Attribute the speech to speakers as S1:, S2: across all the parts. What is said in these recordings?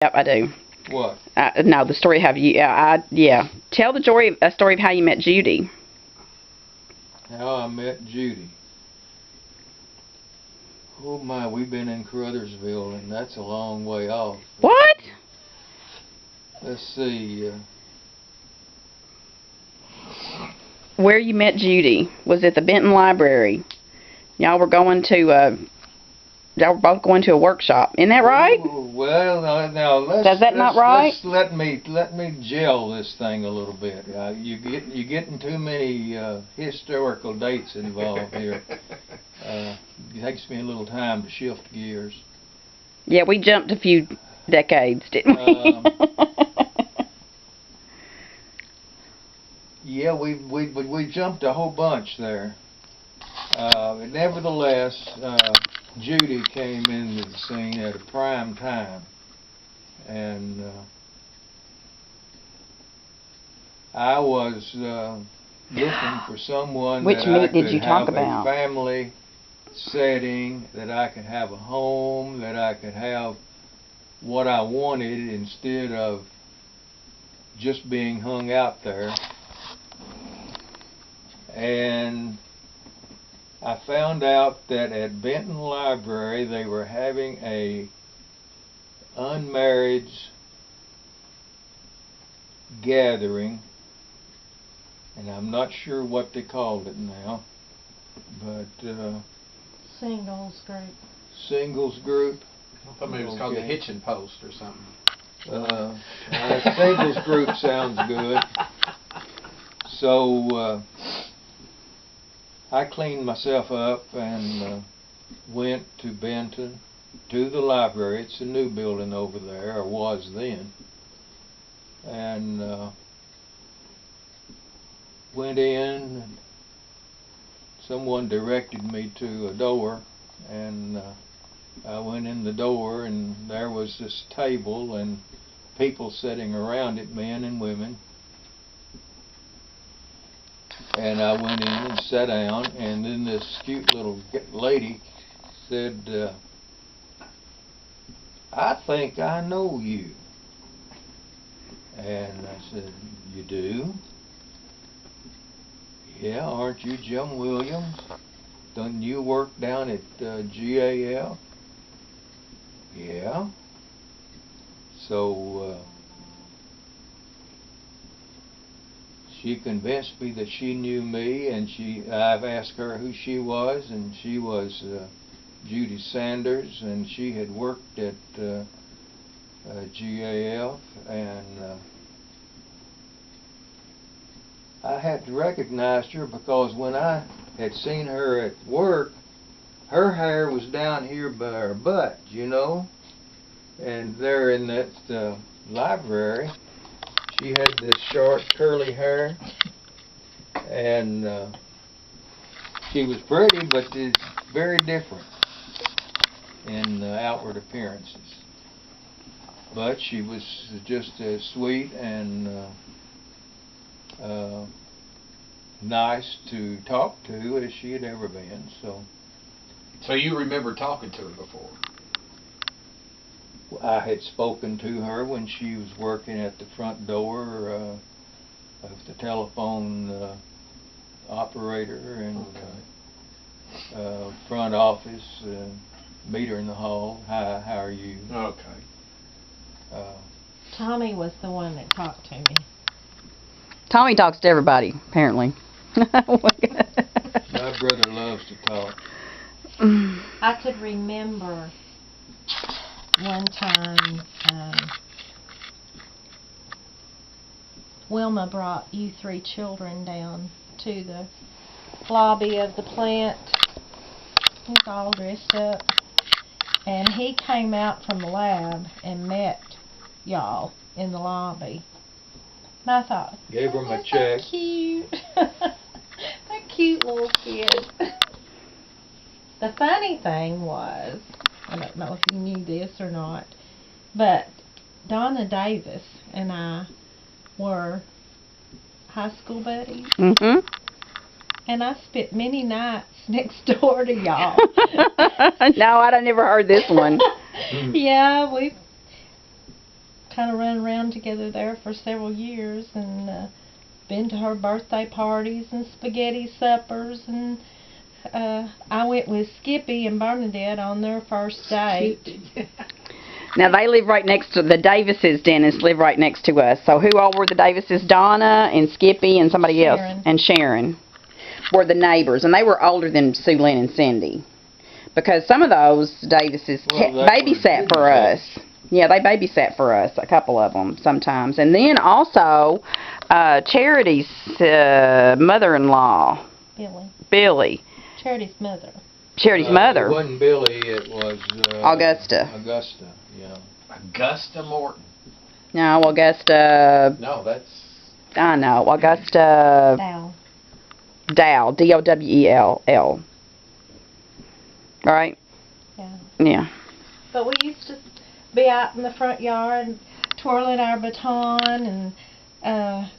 S1: Yep, I do.
S2: What?
S1: No, the story of you. Yeah. Tell the story of how you met Judy.
S2: How I met Judy. Oh my, we've been in Caruthersville, and that's a long way off.
S1: What?
S2: Let's see.
S1: Where you met Judy? Was it the Benton Library? Y'all were both going to a workshop. Isn't that right?
S2: Well, now
S1: not right?
S2: Let me gel this thing a little bit. You're getting too many historical dates involved here. It takes me a little time to shift gears.
S1: Yeah, we jumped a few decades, didn't we?
S2: Yeah, we jumped a whole bunch there. Nevertheless, Judy came into the scene at a prime time, and I was looking for someone
S1: Which
S2: that I
S1: meat did
S2: could
S1: you talk
S2: have
S1: about?
S2: a family setting, that I could have a home, that I could have what I wanted instead of just being hung out there. And I found out that at Benton Library they were having a unmarried gathering, and I'm not sure what they called it now, but
S3: singles group.
S2: Singles group.
S4: I thought maybe it was called the Hitching Post or something.
S2: Singles group sounds good. So I cleaned myself up and went to Benton, to the library. It's a new building over there, or was then. And went in, and someone directed me to a door, and I went in the door, and there was this table and people sitting around it, men and women. And I went in and sat down, and then this cute little lady said, "I think I know you." And I said, "You do?" "Yeah, aren't you Jim Williams? Don't you work down at GAL?" "Yeah." So she convinced me that she knew me, and I've asked her who she was, and she was Judy Sanders, and she had worked at GAF, and I had recognized her because when I had seen her at work, her hair was down here by her butt, you know, and there in that library, she had this short curly hair, and she was pretty, but it's very different in outward appearances. But she was just as sweet and nice to talk to as she had ever been.
S4: So you remember talking to her before?
S2: I had spoken to her when she was working at the front door of the telephone operator and front office. Meet her in the hall. Hi, how are you?
S4: Okay.
S3: Tommy was the one that talked to me.
S1: Tommy talks to everybody, apparently.
S2: My brother loves to talk.
S3: I could remember one time Wilma brought you 3 children down to the lobby of the plant. He was all dressed up, and he came out from the lab and met y'all in the lobby. And I thought,
S2: gave him a check.
S3: So cute. That cute little kid. The funny thing was, I don't know if you knew this or not, but Donna Davis and I were high school buddies.
S1: Mm-hmm.
S3: And I spent many nights next door to y'all.
S1: No, I'd never heard this one.
S3: Yeah, kind of run around together there for several years, and been to her birthday parties and spaghetti suppers, and I went with Skippy and Bernadette on their first date.
S1: Now they live right next to the Davises. Dennis live right next to us. So who all were the Davises? Donna and Skippy and somebody else, and Sharon were the neighbors, and they were older than Sue Lynn and Cindy, because some of those Davises babysat for us. Yeah, they babysat for us, a couple of them sometimes, and then also Charity's mother-in-law, Billy.
S3: Charity's mother.
S1: Charity's mother.
S2: It wasn't Billy, it was
S1: Augusta.
S2: Augusta, yeah.
S4: Augusta Morton.
S1: No, Augusta.
S4: No, that's.
S1: I know, Augusta. Dowell. Dowell. All right.
S3: Yeah.
S1: Yeah.
S3: But we used to be out in the front yard twirling our baton and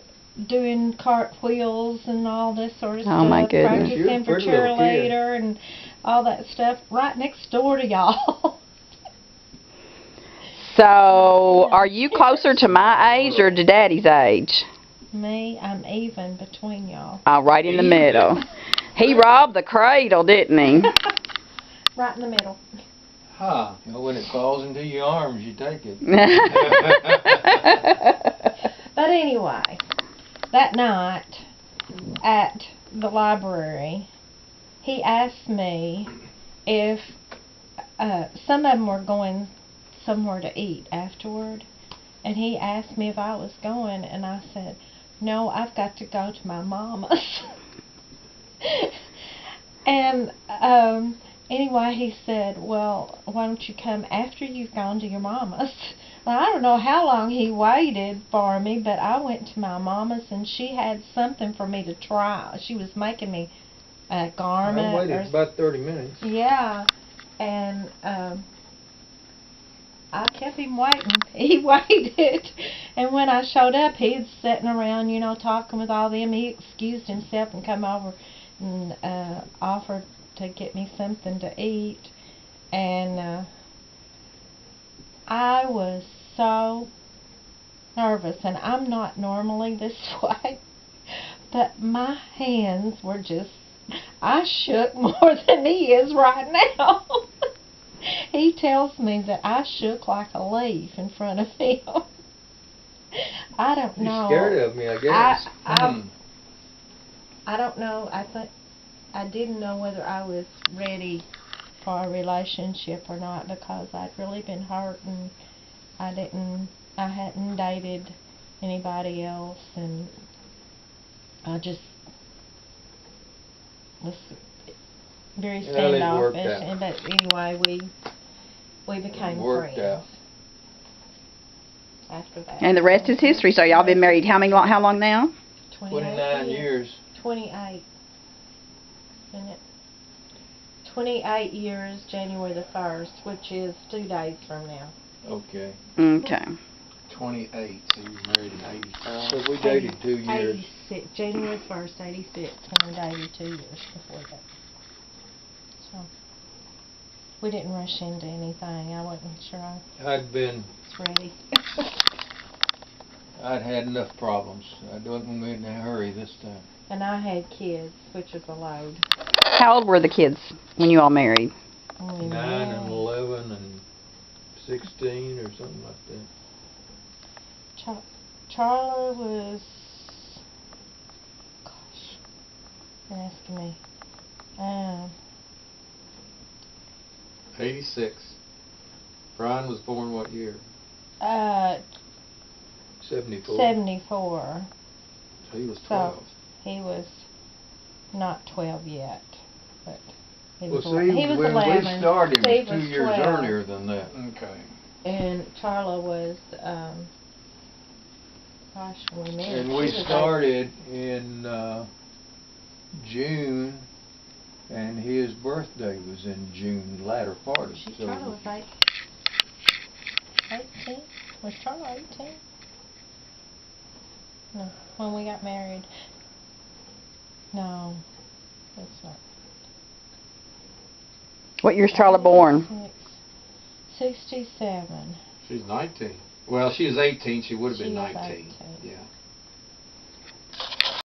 S3: doing cartwheels and all this sort of stuff.
S1: Oh my goodness.
S3: Practicing for cheerleader and all that stuff right next door to y'all.
S1: So, are you closer to my age or to Daddy's age?
S3: Me, I'm even between y'all.
S1: Oh, right in the middle. He robbed the cradle, didn't he?
S3: Right in the middle.
S4: Huh.
S2: You know, when it falls into your arms, you take it.
S3: But anyway, that night at the library, he asked me if some of them were going somewhere to eat afterward, and he asked me if I was going, and I said, no, I've got to go to my mama's. And anyway, he said, well, why don't you come after you've gone to your mama's? Well, I don't know how long he waited for me, but I went to my mama's, and she had something for me to try. She was making me a garment.
S2: I waited about 30 minutes.
S3: Yeah, and I kept him waiting. He waited, and when I showed up, he was sitting around, you know, talking with all them. He excused himself and come over and offered to get me something to eat, and I was so nervous, and I'm not normally this way, but my hands were just, I shook more than he is right now. He tells me that I shook like a leaf in front of him. I don't know.
S2: You're scared of me, I guess.
S3: I don't know. I think I didn't know whether I was ready for a relationship or not, because I'd really been hurt, and I hadn't dated anybody else, and I just was very standoffish. But anyway, we became friends after that.
S1: And the rest is history. So y'all been married how long now?
S2: 29 years.
S3: 28. Isn't it? 28 years, January the 1st, which is 2 days from now.
S2: Okay.
S1: Okay.
S4: 28, so you were married in 85.
S2: So we dated 2 years.
S3: 86, January 1st, 86, and we dated 2 years before that. So, we didn't rush into anything. I wasn't sure I was ready.
S2: I'd had enough problems. I wasn't in a hurry this time.
S3: And I had kids, which was a load.
S1: How old were the kids when you all married?
S2: 9 and 11 and 16 or something like that.
S3: Charlie was, gosh, you're asking me.
S4: 86. Brian was born what year?
S2: 74.
S3: 74.
S4: So he was 12.
S3: So he was not 12 yet, but he
S2: Well,
S3: was,
S2: see,
S3: he was
S2: when
S3: 11.
S2: we started,
S3: Steve
S2: it was 2
S3: was
S2: years
S3: 12.
S2: earlier than that.
S4: Okay.
S3: And Charla was, gosh, when we married.
S2: And we started in June, and his birthday was in June, latter part of it.
S3: Charla was 18? Was Charla 18? No, when we got married. No, that's not.
S1: What year's Charla born?
S3: 67.
S4: She's 19. Well, she was 18. She would have been
S3: She was
S4: 19.
S3: 18.
S4: Yeah.